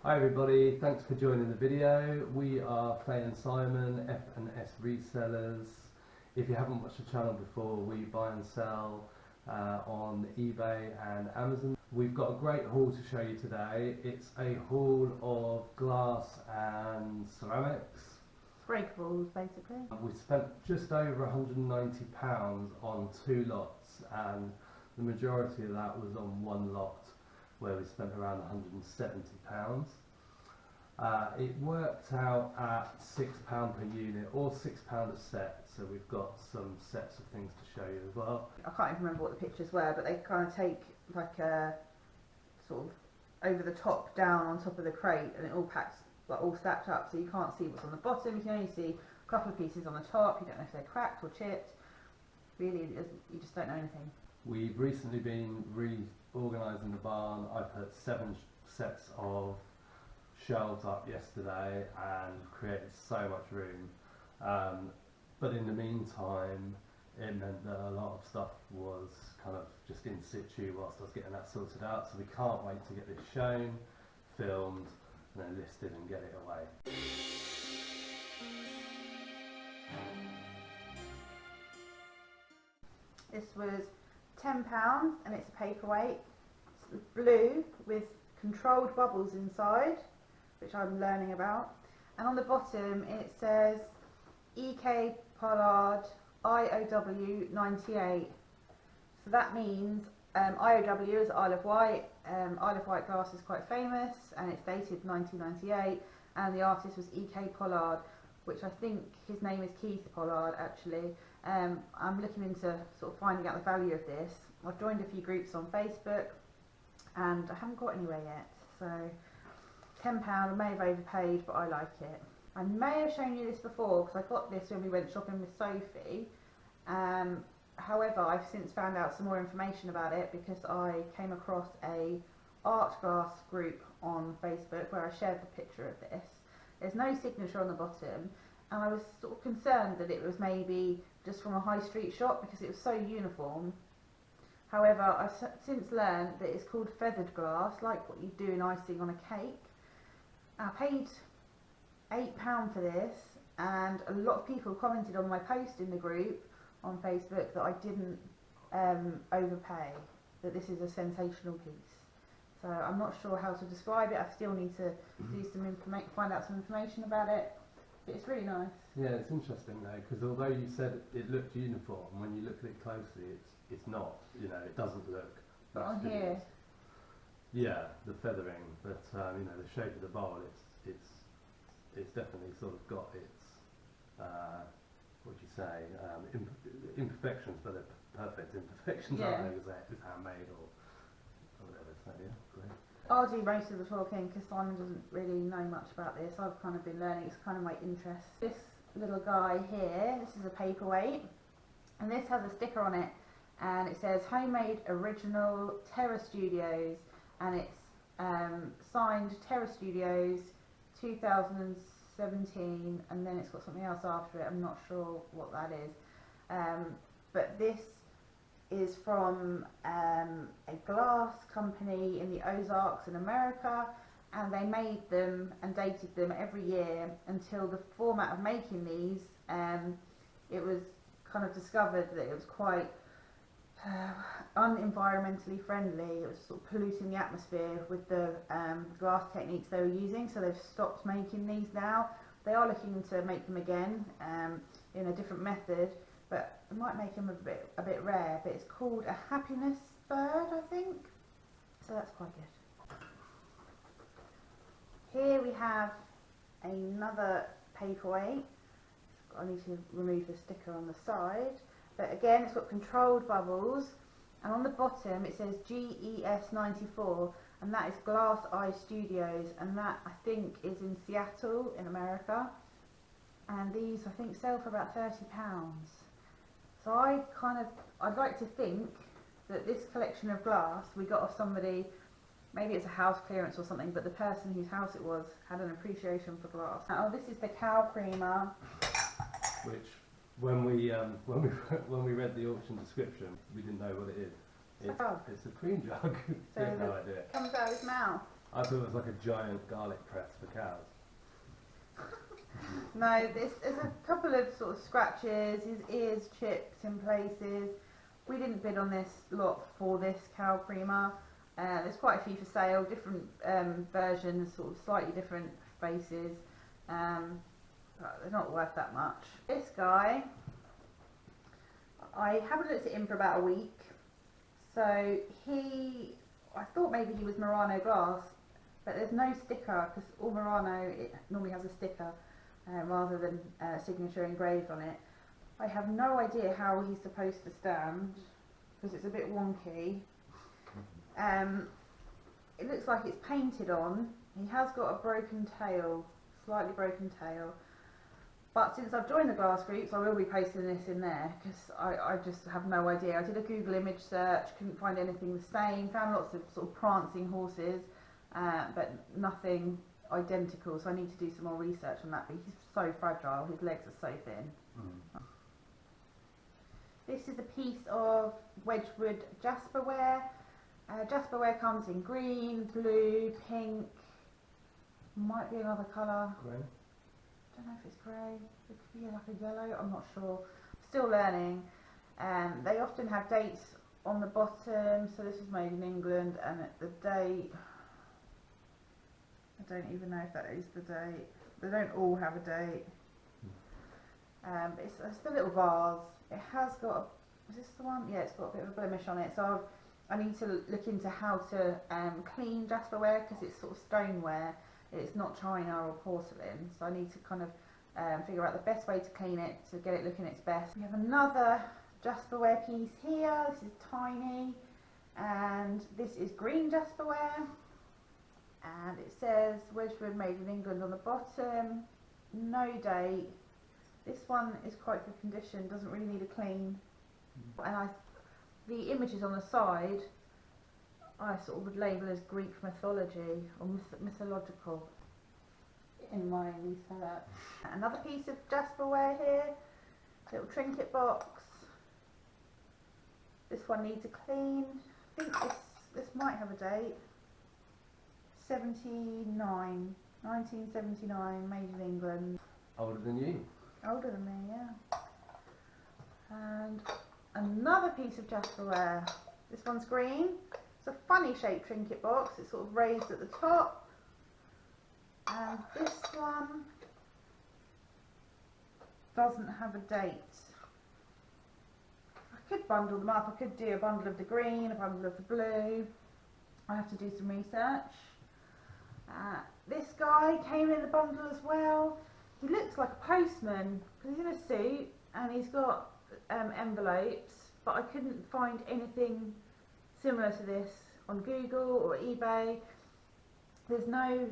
Hi everybody, thanks for joining the video. We are Clay and Simon, F&S Resellers. If you haven't watched the channel before, we buy and sell on eBay and Amazon. We've got a great haul to show you today. It's a haul of glass and ceramics. Breakables, basically. We spent just over £190 on 2 lots, and the majority of that was on 1 lot, where we spent around £170. It worked out at £6 per unit, or £6 a set, so we've got some sets of things to show you as well. I can't even remember what the pictures were, but they kind of take like a sort of over the top down on top of the crate, and it all packs like all stacked up, so you can't see what's on the bottom. You can only see a couple of pieces on the top. You don't know if they're cracked or chipped. Really, you just don't know anything. We've recently been reorganising the barn. I put 7 sets of shelves up yesterday and created so much room, but in the meantime it meant that a lot of stuff was kind of just in situ whilst I was getting that sorted out, so we can't wait to get this shown, filmed and then listed and get it away. This was £10 and it's a paperweight. It's blue with controlled bubbles inside, which I'm learning about, and on the bottom it says EK Pollard IOW 98. So that means IOW is Isle of Wight. Isle of Wight glass is quite famous and it's dated 1998, and the artist was EK Pollard, which I think his name is Keith Pollard actually. I'm looking into sort of finding out the value of this. I've joined a few groups on Facebook and I haven't got anywhere yet, so £10, I may have overpaid, but I like it. I may have shown you this before because I got this when we went shopping with Sophie. However, I've since found out some more information about it because I came across a art glass group on Facebook where I shared the picture of this. There's no signature on the bottom, and I was sort of concerned that it was maybe just from a high street shop because it was so uniform. However, I've since learned that it's called feathered glass, like what you do in icing on a cake. I paid £8 for this, and a lot of people commented on my post in the group on Facebook that I didn't overpay, that this is a sensational piece. So I'm not sure how to describe it. I still need to do some find out some information about it, but it's really nice. Yeah, it's interesting though, because although you said it looked uniform, when you look at it closely it's not, you know, it doesn't look. But on here, yeah, the feathering, but you know, the shape of the bowl, it's definitely sort of got its what do you say, imperfections, but they're perfect imperfections, yeah. aren't they? Because it's handmade or whatever. So yeah, great. I'll do most of the talking because Simon doesn't really know much about this. I've kind of been learning. It's kind of my interest. This little guy here, this is a paperweight, and this has a sticker on it, and it says Homemade Original Terra Studios, and it's signed Terra Studios 2017, and then it's got something else after it. I'm not sure what that is, but this is from a glass company in the Ozarks in America, and they made them and dated them every year until the format of making these, it was kind of discovered that it was quite unenvironmentally friendly. It was sort of polluting the atmosphere with the glass techniques they were using, so they've stopped making these now. They are looking to make them again in a different method, but it might make them a bit rare. But it's called a happiness bird, I think, so that's quite good. Here we have another paperweight. I need to remove the sticker on the side. But again, it's got controlled bubbles, and on the bottom it says GES 94, and that is Glass Eye Studios, and that I think is in Seattle in America, and these I think sell for about £30. So I'd like to think that this collection of glass we got off somebody, maybe it's a house clearance or something, but the person whose house it was had an appreciation for glass. Oh, this is the cow creamer, Which when we read the auction description, we didn't know what it is. It's a cream jug. So no idea. it comes out of his mouth. I thought it was like a giant garlic press for cows. No, there's a couple of sort of scratches, his ears chipped in places. We didn't bid on this lot for this cow creamer. There's quite a few for sale, different versions, sort of slightly different faces, but they're not worth that much. This guy, I haven't looked at him for about a week, so I thought maybe he was Murano glass, but there's no sticker, because all Murano, it normally has a sticker rather than signature engraved on it. I have no idea how he's supposed to stand, because it's a bit wonky. It looks like it's painted on. He has got a broken tail, slightly broken tail. But since I've joined the glass groups, I will be posting this in there, because I just have no idea. I did a Google image search, couldn't find anything the same, found lots of sort of prancing horses, but nothing identical, so I need to do some more research on that, but he's so fragile, his legs are so thin. This is a piece of Wedgwood Jasperware. Jasperware comes in green, blue, pink, might be another colour. Grey? I don't know if it's grey, it could be like a yellow, I'm not sure. Still learning. They often have dates on the bottom, so this is made in England, and the date, I don't even know if that is the date. They don't all have a date. But it's a little vase. It has got, is this the one? Yeah, it's got a bit of a blemish on it, so I need to look into how to clean Jasperware, because it's sort of stoneware. It's not china or porcelain, so I need to kind of figure out the best way to clean it to get it looking its best. We have another Jasperware piece here. This is tiny, and this is green Jasperware, and it says Wedgwood made in England on the bottom, no date. This one is quite good condition, doesn't really need a clean, and the images on the side I sort of would label as Greek mythology or mythological in my research. Another piece of Jasperware here, little trinket box. This one needs a clean. I think this might have a date. 1979, made in England. Older than you? Older than me, yeah. And another piece of Jasperware. This one's green. It's a funny shaped trinket box. It's sort of raised at the top. And this one doesn't have a date. I could bundle them up. I could do a bundle of the green, a bundle of the blue. I have to do some research. This guy came in the bundle as well. He looks like a postman because he's in a suit and he's got envelopes, but I couldn't find anything similar to this on Google or eBay. There's no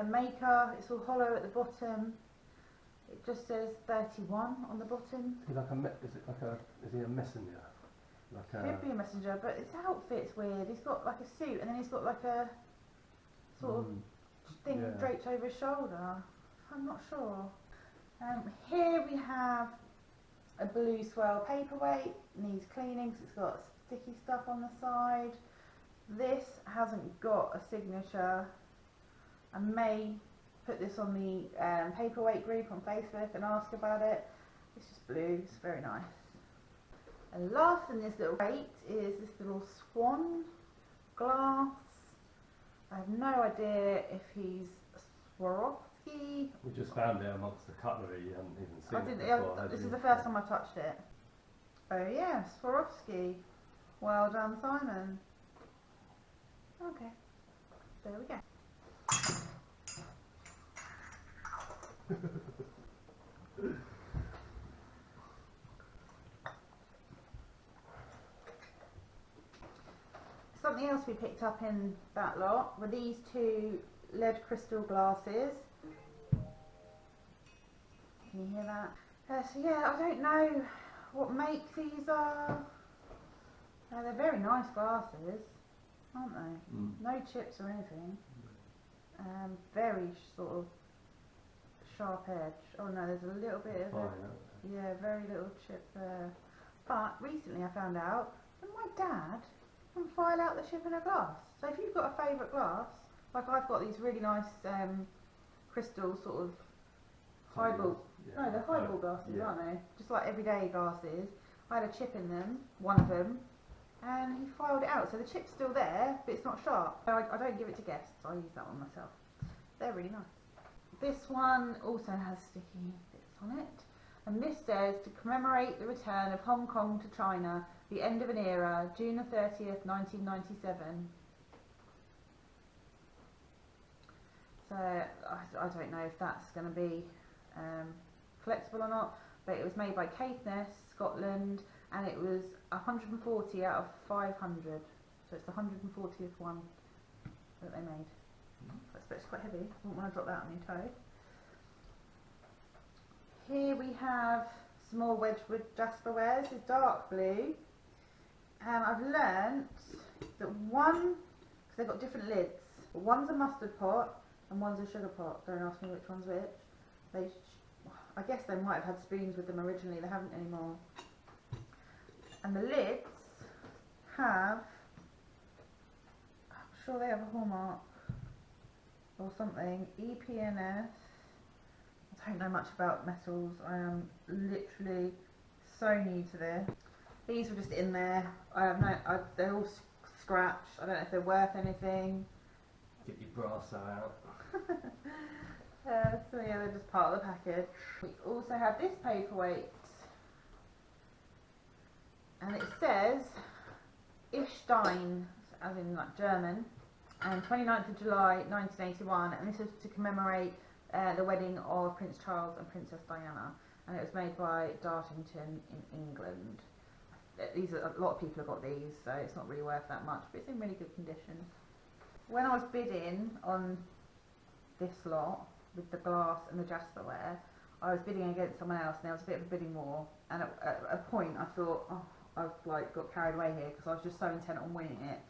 maker, it's all hollow at the bottom. It just says 31 on the bottom. Is he a messenger? Could be a messenger, but his outfit's weird. He's got like a suit and then he's got like a sort of thing draped over his shoulder. I'm not sure. Here we have a blue swirl paperweight, needs cleaning because it's got sticky stuff on the side. This hasn't got a signature. I may put this on the Paperweight group on Facebook and ask about it. It's just blue, it's very nice. And last in this little crate is this little swan glass. I have no idea if he's Swarovski. We just found it amongst the cutlery, you haven't even seen it before. This is the first time I've touched it. Oh yeah, Swarovski. Well done, Simon. Okay, there we go. Something else we picked up in that lot were these two lead crystal glasses. Can you hear that? So yeah, I don't know what make these are. They're very nice glasses, aren't they? No chips or anything. Very sort of sharp edge. Oh no, there's a little bit of very little chip there. But recently I found out that my dad can file out the chip in a glass. So if you've got a favourite glass, Like I've got these really nice crystal sort of highball. Yeah. No, they're highball glasses, yeah. aren't they? Just like everyday glasses. I had a chip in them, one of them, and he filed it out. So the chip's still there, but it's not sharp. So I don't give it to guests. I use that one myself. They're really nice. This one also has sticky bits on it. And this says, to commemorate the return of Hong Kong to China, the end of an era, June the 30th, 1997. So I don't know if that's going to be collectible or not, but it was made by Caithness, Scotland, and it was 140 out of 500. So it's the 140th one that they made. So it's quite heavy. I wouldn't want to drop that on your toe. Here we have some more Wedgwood Jasper wares. It's dark blue, and I've learnt that one, because they've got different lids, but one's a mustard pot and one's a sugar pot. Don't ask me which one's which. I guess they might have had spoons with them originally. They haven't anymore. And the lids have, I'm sure they have a hallmark or something. EPNS. I don't know much about metals. I am literally so new to this. These were just in there. I have no. They're all scratched. I don't know if they're worth anything. Get your brass out. So yeah, they're just part of the package. We also have this paperweight, and it says Ich Stein, as in like German, and 29th of July 1981, and this is to commemorate the wedding of Prince Charles and Princess Diana, and it was made by Dartington in England. These are, a lot of people have got these, so it's not really worth that much, but it's in really good condition. When I was bidding on this lot with the glass and the jasperware, I was bidding against someone else, and there was a bit of a bidding war. And at a point, I thought, oh, I've like got carried away here because I was just so intent on winning it.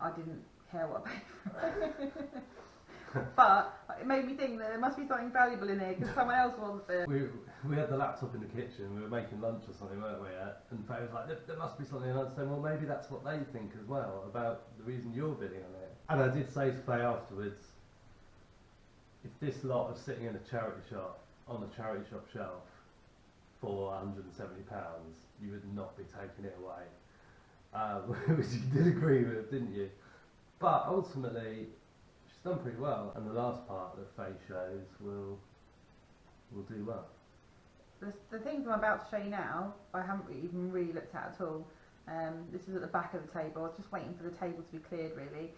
I didn't care what I paid for it. But it made me think that there must be something valuable in here because someone else wants it. We had the laptop in the kitchen, we were making lunch or something, weren't we? And Faye was like, there must be something, and I was saying, well, maybe that's what they think as well, about the reason you're bidding on it. And I did say to Faye afterwards, if this lot was sitting in a charity shop, on a charity shop shelf, for £170, you would not be taking it away. Which you did agree with, didn't you? But ultimately, she's done pretty well, and the last part that Faye shows will do well. The things I'm about to show you now, I haven't even really looked at all. This is at the back of the table. I was just waiting for the table to be cleared, really.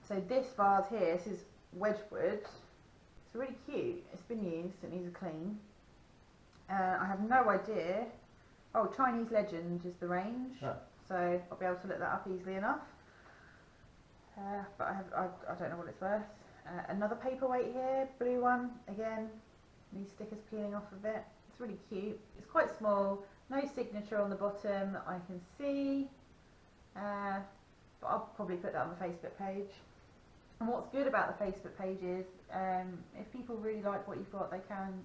So this vase here, this is Wedgwood. It's really cute. It's been used. It needs a clean. I have no idea. Oh, Chinese Legend is the range, so I'll be able to look that up easily enough. But I don't know what it's worth. Another paperweight here, blue one, again, these stickers peeling off of it. It's really cute. It's quite small, no signature on the bottom that I can see, but I'll probably put that on the Facebook page. And what's good about the Facebook page is if people really like what you've got, they can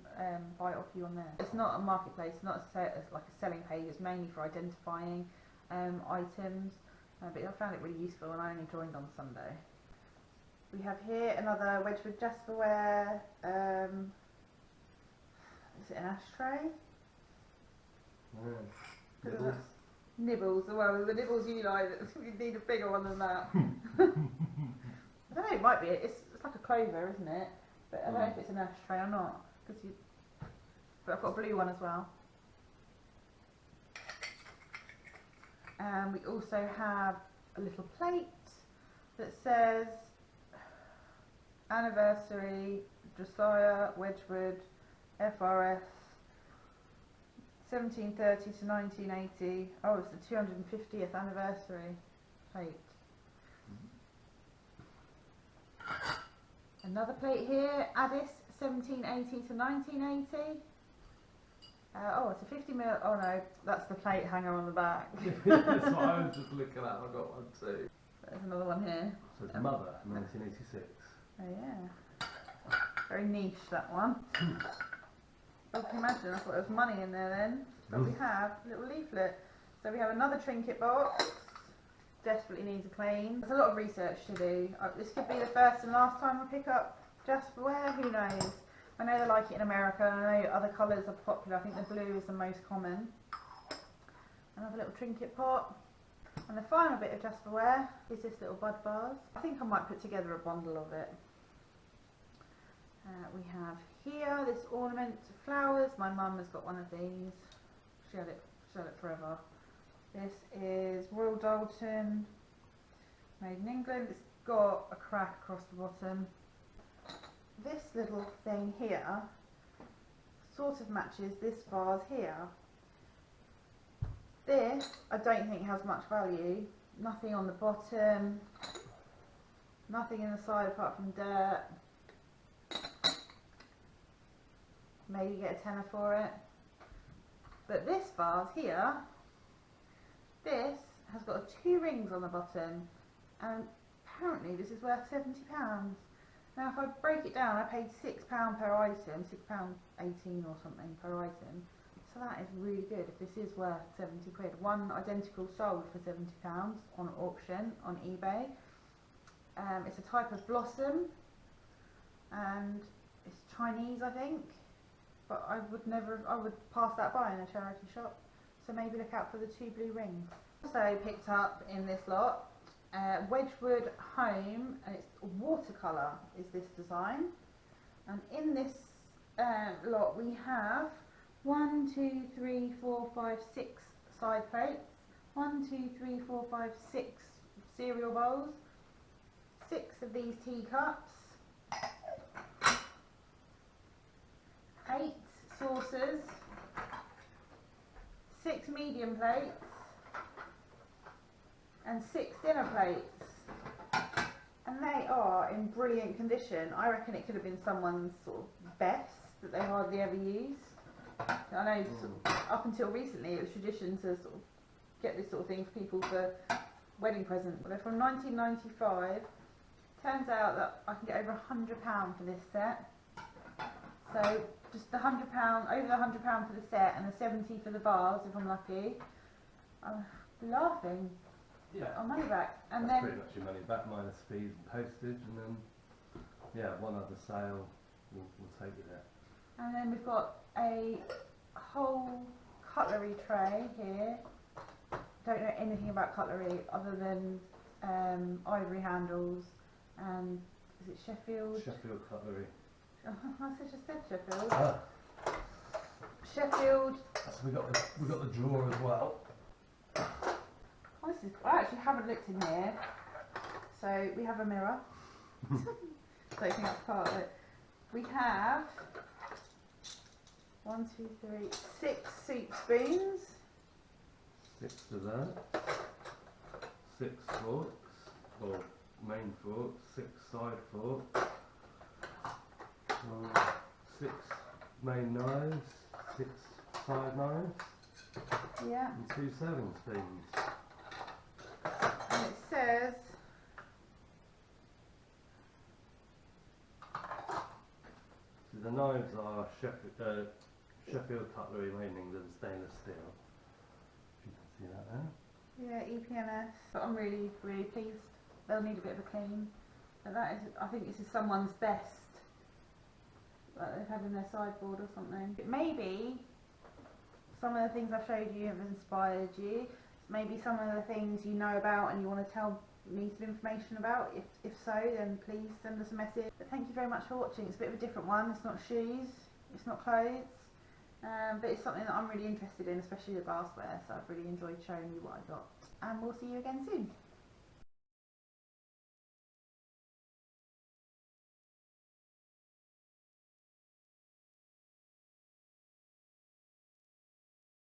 buy it off you on there. It's not a marketplace, it's not like a selling page, it's mainly for identifying items. But I found it really useful, and I only joined on Sunday. We have here another Wedgwood Jasperware. Is it an ashtray? Nibbles. Nibbles. Well, the nibbles you like, you need a bigger one than that. I don't know, it might be. It's like a clover, isn't it? But I don't know if it's an ashtray or not. But I've got a blue one as well. And we also have a little plate that says Anniversary Josiah Wedgwood FRS 1730 to 1980. Oh, it's the 250th anniversary plate. Another plate here, Addis 1780 to 1980. Oh, it's a 50ml. Oh no, that's the plate hanger on the back. That's what I was just looking at. I got one too. There's another one here. So it's Mother, 1986. Oh yeah. Very niche, that one. I can imagine, I thought there was money in there then. But we have a little leaflet. So we have another trinket box, desperately needs a clean. There's a lot of research to do. This could be the first and last time I pick up Jasperware, who knows. I know they like it in America, and I know other colours are popular. I think the blue is the most common. Another little trinket pot. And the final bit of Jasperware is this little bud vase. I think I might put together a bundle of it. We have here this ornament of flowers. My mum has got one of these. She had it forever. This is Royal Dalton, made in England. It's got a crack across the bottom. This little thing here sort of matches this vase here. This I don't think has much value. Nothing on the bottom, nothing in the side apart from dirt. Maybe get a tenner for it. But this vase here, this has got 2 rings on the bottom, and apparently this is worth £70. Now if I break it down, I paid £6 per item, £6.18 or something per item. So that is really good if this is worth 70 quid. One identical sold for £70 on auction on eBay. It's a type of blossom, and it's Chinese, I think. But I would pass that by in a charity shop. So maybe look out for the 2 blue rings. Also picked up in this lot, Wedgwood Home, and it's watercolour is this design. And in this lot we have 1, 2, 3, 4, 5, 6 side plates, 1, 2, 3, 4, 5, 6 cereal bowls, 6 of these teacups, 8 saucers, 6 medium plates, and 6 dinner plates. And they are in brilliant condition. I reckon it could have been someone's sort of best that they hardly ever use. I know sort of, up until recently it was tradition to sort of get this sort of thing for people for wedding presents. They're from 1995. Turns out that I can get over £100 for this set. So just the £100, over the £100 for the set, and the 70 for the vase if I'm lucky. I'm laughing. Yeah. Our money back. And That's then pretty much your money back minus fees and postage, and then yeah, one other sale will take you there. And then we've got a whole cutlery tray here. Don't know anything about cutlery other than ivory handles and is it Sheffield? Sheffield cutlery. Oh, I just said Sheffield. Ah. Sheffield. So we got the drawer as well. Oh, I actually haven't looked in here. So we have a mirror. Don't think that's part of it. We have 1, 2, 3, 6 soup spoons. 6 of that. 6 forks, or main forks. 6 side forks. 6 main knives. 6 side knives. Yeah. And 2 serving spoons. And it says so the knives are Sheffield cutlery made in England, stainless steel. If you can see that there. yeah, EPMS. But I'm really, really pleased. They'll need a bit of a clean. But that is, I think this is someone's best that they've had in their sideboard or something. Maybe some of the things I've showed you have inspired you. Maybe some of the things you know about and you want to tell me some information about. If so, then please send us a message. But thank you very much for watching. It's a bit of a different one. It's not shoes, it's not clothes, but it's something that I'm really interested in, especially the glassware. So I've really enjoyed showing you what I got. And we'll see you again soon.